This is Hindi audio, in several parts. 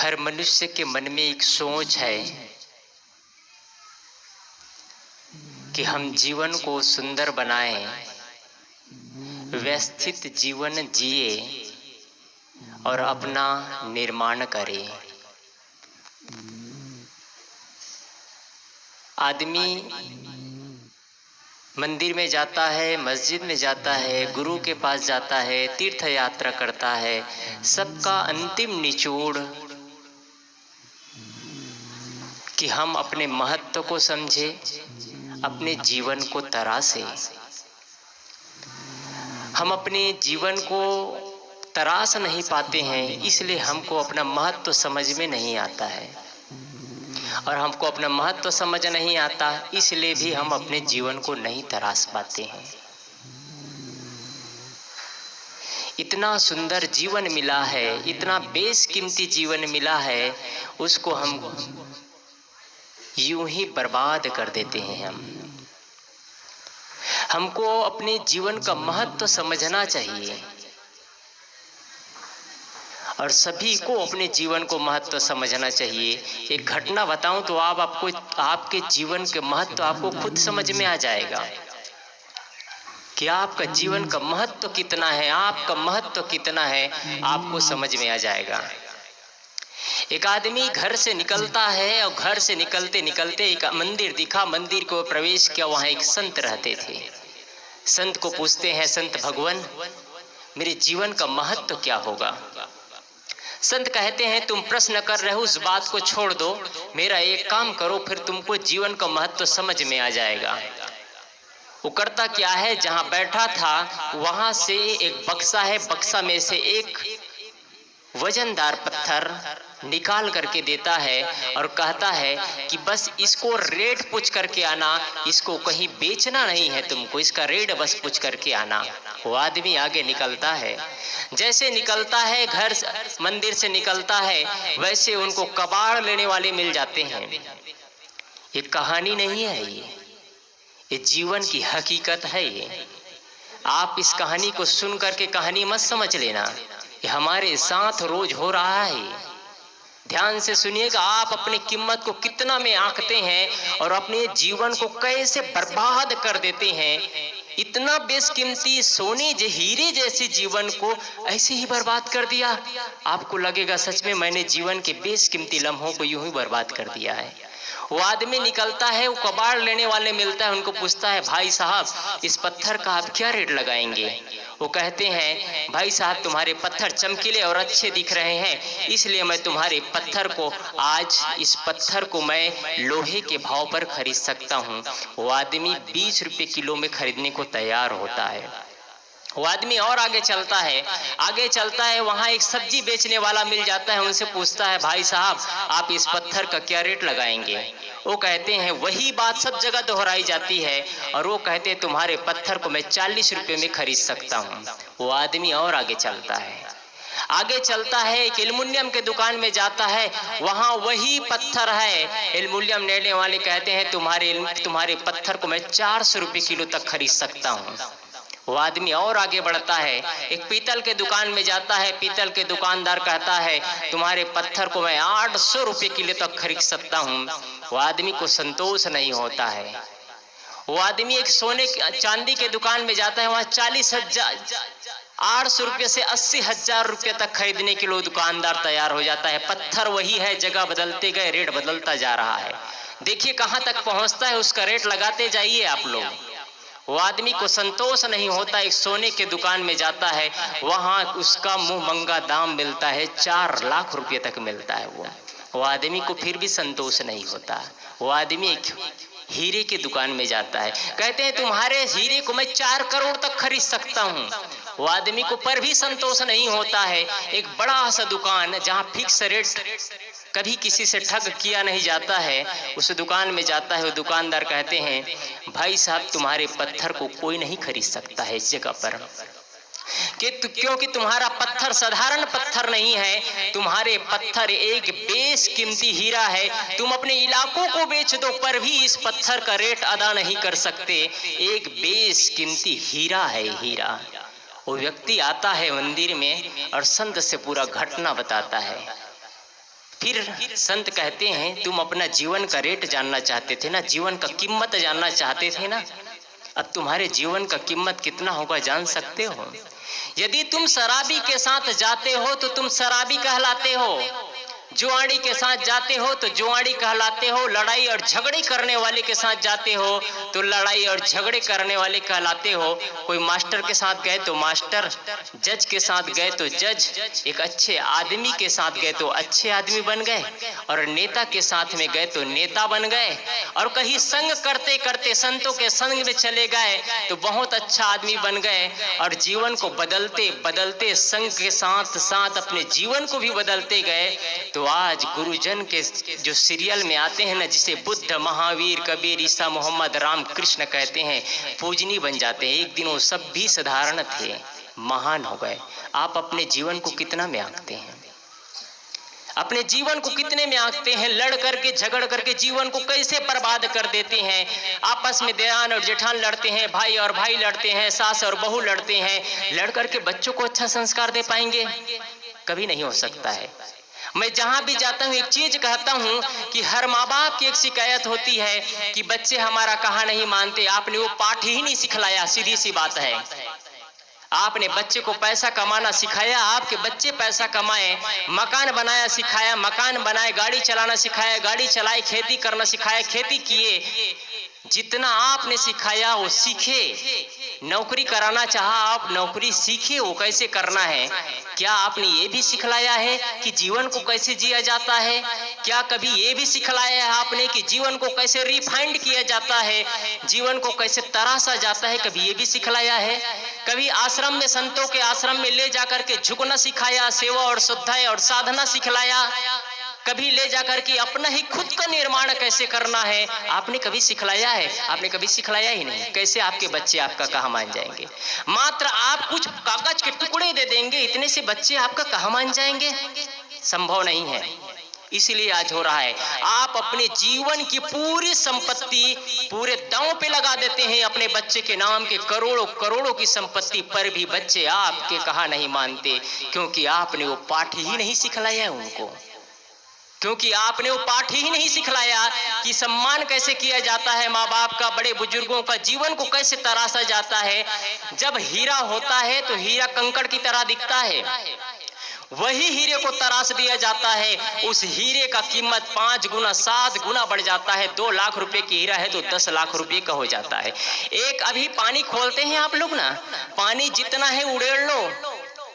हर मनुष्य के मन में एक सोच है कि हम जीवन को सुंदर बनाएं, व्यवस्थित जीवन जिए और अपना निर्माण करें। आदमी मंदिर में जाता है, मस्जिद में जाता है, गुरु के पास जाता है, तीर्थ यात्रा करता है। सबका अंतिम निचोड़ कि हम अपने महत्व को समझें, अपने जीवन को तराशें। हम अपने जीवन को तराश नहीं पाते हैं, इसलिए हमको अपना महत्व समझ में नहीं आता है। और हमको अपना महत्व समझ नहीं आता, इसलिए भी हम अपने जीवन को नहीं तराश पाते हैं। इतना सुंदर जीवन मिला है, इतना बेशकीमती जीवन मिला है, उसको हम यूं ही बर्बाद कर देते हैं। हमको अपने जीवन का महत्व समझना चाहिए और सभी को अपने जीवन को महत्व समझना चाहिए। एक घटना बताऊं तो आपको आपके जीवन के महत्व आपको खुद समझ में आ जाएगा कि आपका जीवन का महत्व कितना है, आपका महत्व कितना है, आपको समझ में आ जाएगा। एक आदमी घर से निकलता है और घर से निकलते निकलते एक मंदिर दिखा, मंदिर को प्रवेश किया। वहां एक संत रहते थे। संत को पूछते हैं, संत भगवान, मेरे जीवन का महत्व क्या होगा? संत कहते हैं, तुम प्रश्न कर रहे हो, उस बात को छोड़ दो, मेरा एक काम करो, फिर तुमको जीवन का महत्व समझ में आ जाएगा। वो करता क्या है, जहां बैठा था वहां से एक बक्सा है, बक्सा में से एक वजनदार पत्थर निकाल करके देता है और कहता है कि बस इसको रेट पूछ करके आना, इसको कहीं बेचना नहीं है तुमको, इसका रेट बस पूछ करके आना। वो आदमी आगे निकलता है। जैसे निकलता है, घर मंदिर से निकलता है, वैसे उनको कबाड़ लेने वाले मिल जाते हैं। ये कहानी नहीं है, ये जीवन की हकीकत है। ये आप इस कहानी को सुन करके कहानी मत समझ लेना, ये हमारे साथ रोज हो रहा है। ध्यान से सुनिएगा, आप अपनी कीमत को कितना में आंकते हैं और अपने जीवन को कैसे बर्बाद कर देते हैं। इतना बेशकीमती सोने हीरे जैसे जीवन को ऐसे ही बर्बाद कर दिया। आपको लगेगा सच में मैंने जीवन के बेशकीमती लम्हों को यूं ही बर्बाद कर दिया है। वो आदमी निकलता है, वो कबाड़ लेने वाले मिलता है, उनको पूछता है, भाई साहब इस पत्थर का आप क्या रेट लगाएंगे? वो कहते हैं, भाई साहब तुम्हारे पत्थर चमकीले और अच्छे दिख रहे हैं, इसलिए मैं तुम्हारे पत्थर को आज इस पत्थर को मैं लोहे के भाव पर खरीद सकता हूँ। वो आदमी 20 रुपये किलो में खरीदने को तैयार होता है। वो आदमी और आगे चलता है, आगे चलता है, वहां एक सब्जी बेचने वाला मिल जाता है, उनसे पूछता है, भाई साहब आप इस पत्थर का क्या रेट लगाएंगे? वो कहते हैं, वही बात सब जगह दोहराई जाती है और वो कहते हैं, तुम्हारे पत्थर को मैं 40 रुपये में खरीद सकता हूँ। वो आदमी और आगे चलता है, आगे चलता है, एक एल्युमिनियम के दुकान में जाता है, वहां वही पत्थर है। एल्युमिनियम लेने वाले कहते हैं, तुम्हारे पत्थर को मैं 400 रुपये किलो तक खरीद सकता हूँ। वो आदमी और आगे बढ़ता है, एक पीतल के दुकान में जाता है, पीतल के दुकानदार कहता है, तुम्हारे पत्थर को मैं 800 रुपये किलो तक खरीद सकता हूँ। वो आदमी को संतोष नहीं होता है। वो आदमी एक सोने चांदी के दुकान में जाता है, वहां 800 रुपये से 80,000 रुपये तक खरीदने के लिए दुकानदार तैयार हो जाता है। पत्थर वही है, जगह बदलते गए, रेट बदलता जा रहा है। देखिए कहां तक पहुंचता है, उसका रेट लगाते जाइए आप लोग। वो आदमी को संतोष नहीं होता, एक सोने के दुकान में जाता है, वहां उसका मुंह मंगा दाम मिलता है, 4 लाख रुपये तक मिलता है। वो आदमी को फिर भी संतोष नहीं होता। वो आदमी एक हीरे की दुकान में जाता है, कहते हैं, तुम्हारे हीरे को मैं 4 करोड़ तक खरीद सकता हूँ। वो आदमी को पर भी संतोष नहीं होता है। एक बड़ा सा दुकान जहाँ फिक्स रेट कभी किसी से ठग किया नहीं जाता है, उस दुकान में जाता है। वो दुकानदार कहते हैं, भाई साहब तुम्हारे पत्थर को कोई नहीं खरीद सकता है इस जगह पर, क्योंकि तुम्हारा पत्थर साधारण पत्थर नहीं है, तुम्हारे पत्थर एक बेशकीमती हीरा है। तुम अपने इलाकों को बेच दो पर भी इस पत्थर का रेट अदा नहीं कर सकते। एक बेशकीमती हीरा है, हीरा। वो व्यक्ति आता है मंदिर में और संत से पूरा घटना बताता है। फिर संत कहते हैं, तुम अपना जीवन का रेट जानना चाहते थे ना, जीवन का कीमत जानना चाहते थे ना, अब तुम्हारे जीवन का कीमत कितना होगा जान सकते हो? यदि तुम शराबी के साथ जाते हो तो तुम शराबी कहलाते हो, जुआड़ी के साथ जाते हो तो जुआड़ी कहलाते हो, लड़ाई और झगड़े करने वाले के साथ जाते हो तो लड़ाई और झगड़े करने वाले कहलाते हो। कोई मास्टर के साथ गए तो मास्टर, जज के साथ गए तो जज, एक अच्छे आदमी के साथ गए तो अच्छे आदमी बन गए, और नेता के साथ में गए तो नेता बन गए, और कहीं संग करते करते संतों के संग में चले गए तो बहुत अच्छा आदमी बन गए, और जीवन को बदलते बदलते संग के साथ साथ अपने जीवन को भी बदलते गए। तो आज गुरुजन के जो सीरियल में आते हैं ना, जिसे बुद्ध, महावीर, कबीर, ईसा, मोहम्मद, राम, कृष्ण कहते हैं, पूजनीय बन जाते हैं। एक दिन वो सब भी साधारण थे, महान हो गए। आप अपने जीवन को कितना में आंकते हैं? अपने जीवन को कितने में आंकते हैं? लड़ करके झगड़ करके जीवन को कैसे बर्बाद कर देते हैं। आपस में देरान और जेठान लड़ते हैं, भाई और भाई लड़ते हैं, सास और बहू लड़ते हैं। लड़ करके बच्चों को अच्छा संस्कार दे पाएंगे? कभी नहीं हो सकता है। मैं जहां भी जाता हूं एक चीज कहता हूं कि हर माँ बाप की एक शिकायत होती है कि बच्चे हमारा कहा नहीं मानते। आपने वो पाठ ही नहीं सिखलाया, सीधी सी बात है। आपने बच्चे को पैसा कमाना सिखाया, आपके बच्चे पैसा कमाए, मकान बनाया सिखाया, मकान बनाए, गाड़ी चलाना सिखाया, गाड़ी चलाए, खेती करना सिखाया, खेती किए। जितना आपने सिखाया वो सीखे। नौकरी कराना चाहा, आप नौकरी सीखे वो कैसे करना है। क्या आपने ये भी सिखलाया है कि जीवन को कैसे जिया जाता है? क्या कभी ये भी सिखलाया है आपने कि जीवन को कैसे रिफाइंड किया जाता है, जीवन को कैसे तराशा जाता है? कभी ये भी सिखलाया है? कभी आश्रम में, संतों के आश्रम में ले जाकर के झुकना सिखाया, सेवा और शुद्धाई और साधना सिखलाया? कभी ले जाकर के अपना ही खुद का निर्माण कैसे करना है आपने कभी सिखलाया है? आपने कभी सिखलाया ही नहीं। कैसे आपके बच्चे आपका कहा मान जाएंगे? मात्र आप कुछ कागज के टुकड़े दे देंगे, इतने से बच्चे आपका कहा मान जाएंगे? संभव नहीं है। इसलिए आज हो रहा है, आप अपने जीवन की पूरी संपत्ति पूरे दांव पे लगा देते हैं अपने बच्चे के नाम के, करोड़ों करोड़ों की संपत्ति पर भी बच्चे आपके कहा नहीं मानते, क्योंकि आपने वो पाठ ही नहीं सिखलाया है उनको। क्योंकि आपने वो पाठ ही नहीं सिखलाया कि सम्मान कैसे किया जाता है माँ बाप का, बड़े बुजुर्गों का, जीवन को कैसे तराशा जाता है। जब हीरा होता है तो हीरा कंकड़ की तरह दिखता है, वही हीरे को तराश दिया जाता है, उस हीरे का कीमत 5 गुना 7 गुना बढ़ जाता है। 2 लाख रुपए की हीरा है तो 10 लाख रुपए का हो जाता है। एक अभी पानी खोलते हैं आप लोग ना, पानी जितना है उड़ेल लो,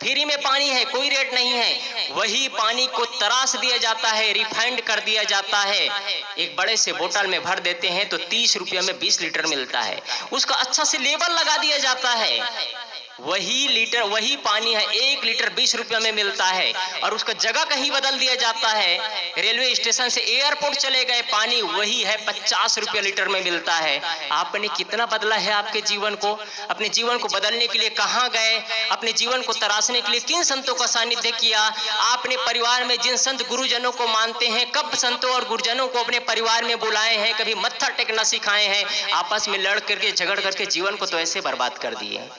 फ्री में पानी है, कोई रेट नहीं है। वही पानी को तराश दिया जाता है, रिफाइंड कर दिया जाता है। एक बड़े से बोतल में भर देते हैं तो 30 रुपये में 20 लीटर मिलता है, उसका अच्छा से लेबल लगा दिया जाता है। वही लीटर, वही पानी है 1 लीटर 20 रुपये में मिलता है, और उसका जगह कहीं बदल दिया जाता है। रेलवे स्टेशन से एयरपोर्ट चले गए, पानी वही है 50 रुपये लीटर में मिलता है। आपने कितना बदला है आपके जीवन को? अपने जीवन को बदलने के लिए कहाँ गए? अपने जीवन को तराशने के लिए किन संतों का सानिध्य किया? आपने परिवार में जिन संत गुरुजनों को मानते हैं, कब संतों और गुरुजनों को अपने परिवार में बुलाए हैं? कभी मत्था टेकना सिखाए हैं? आपस में लड़ करके झगड़ करके जीवन को तो ऐसे बर्बाद कर दिए।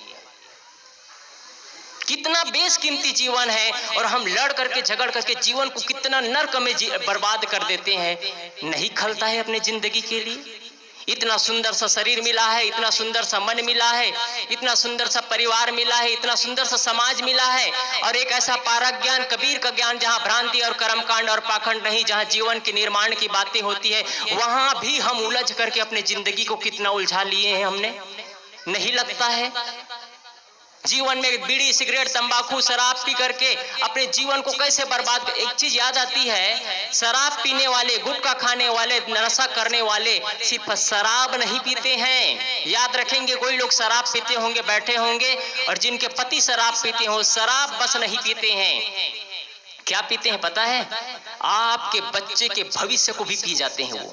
कितना बेशकीमती जीवन है, और हम लड़ करके झगड़ करके जीवन को कितना नर्क में बर्बाद कर देते हैं। नहीं खलता है अपने जिंदगी के लिए। इतना सुंदर सा शरीर मिला है, इतना सुंदर सा मन मिला है, इतना सुंदर सा परिवार मिला है, इतना सुंदर सा समाज मिला है, और एक ऐसा पारक ज्ञान, कबीर का ज्ञान, जहाँ भ्रांति और कर्मकांड और पाखंड नहीं, जहाँ जीवन के निर्माण की बातें होती है, वहां भी हम उलझ करके अपने जिंदगी को कितना उलझा लिए हैं हमने। नहीं लगता है? जीवन में बीड़ी, सिगरेट, तंबाकू, शराब पी करके अपने जीवन को कैसे बर्बाद। एक चीज याद आती है, शराब पीने वाले, गुटखा खाने वाले, नशा करने वाले सिर्फ शराब नहीं पीते हैं। याद रखेंगे, कोई लोग शराब पीते होंगे, बैठे होंगे, और जिनके पति शराब पीते हो, शराब बस नहीं पीते हैं। क्या पीते हैं पता है? आपके बच्चे के भविष्य को भी पी जाते हैं वो।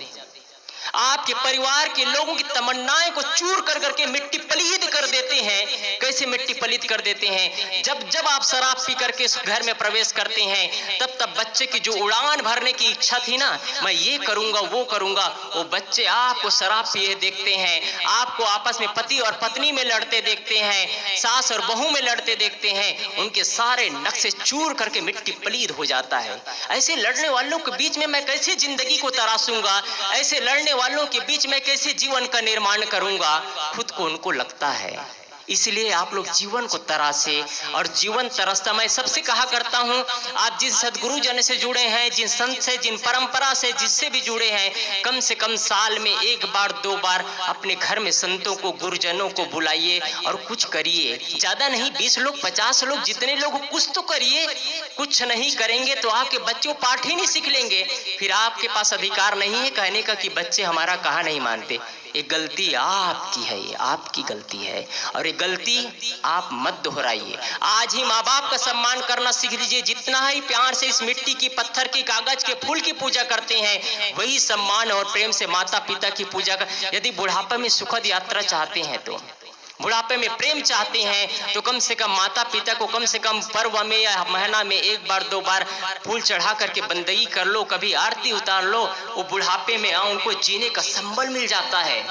आपके परिवार के लोगों की तमन्नाएं को चूर कर करके मिट्टी पलीद कर देते हैं। कैसे मिट्टी पलीद कर देते हैं? जब जब आप शराब पी करके इस घर में प्रवेश करते हैं, तब तब बच्चे की जो उड़ान भरने की इच्छा थी ना, मैं ये करूंगा वो करूंगा, वो बच्चे आपको शराब पिए देखते हैं, आपको आपस में पति और पत्नी में लड़ते देखते हैं, सास और बहू में लड़ते देखते हैं, उनके सारे नक्शे चूर करके मिट्टी पलीद हो जाता है। ऐसे लड़ने वालों के बीच में मैं कैसे जिंदगी को तराशूंगा, ऐसे लड़ने वालों के बीच में कैसे जीवन का निर्माण करूंगा, खुद को उनको लगता है। इसलिए आप लोग जीवन को तरासे, और जीवन तरसता मैं सबसे कहा करता हूं, आप जिस सदगुरु जन से जुड़े हैं, जिन संत से, जिन परंपरा से, जिससे भी जुड़े हैं, कम से कम साल में 1 बार 2 बार अपने घर में संतों को, गुरुजनों को बुलाइए और कुछ करिए। ज्यादा नहीं, 20 लोग 50 लोग, जितने लोग कुछ तो करिए। कुछ नहीं करेंगे तो आपके बच्चों पाठ ही नहीं सीख लेंगे, फिर आपके पास अधिकार नहीं है कहने का कि बच्चे हमारा कहा नहीं मानते। ये गलती आपकी है, ये आपकी गलती है, और ये गलती आप मत दोहराइए। आज ही माँ बाप का सम्मान करना सीख लीजिए। जितना ही प्यार से इस मिट्टी की, पत्थर की, कागज के, फूल की पूजा करते हैं, वही सम्मान और प्रेम से माता पिता की पूजा कर। यदि बुढ़ापा में सुखद यात्रा चाहते हैं, तो बुढ़ापे में प्रेम चाहते हैं, तो कम से कम माता पिता को कम से कम पर्व में या महीना में 1 बार 2 बार फूल चढ़ा करके बंदगी कर लो, कभी आरती उतार लो। वो बुढ़ापे में उनको जीने का संबल मिल जाता है।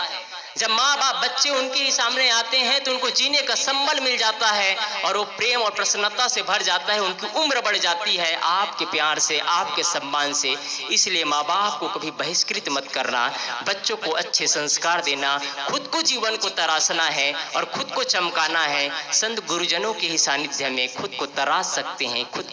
जब माँ बाप बच्चे उनके ही सामने आते हैं तो उनको जीने का संबल मिल जाता है, और वो प्रेम और प्रसन्नता से भर जाता है। उनकी उम्र बढ़ जाती है आपके प्यार से, आपके सम्मान से। इसलिए माँ बाप को कभी बहिष्कृत मत करना, बच्चों को अच्छे संस्कार देना, खुद को जीवन को तराशना है और खुद को चमकाना है। संत गुरुजनों के ही सानिध्य में खुद को तराश सकते हैं, खुद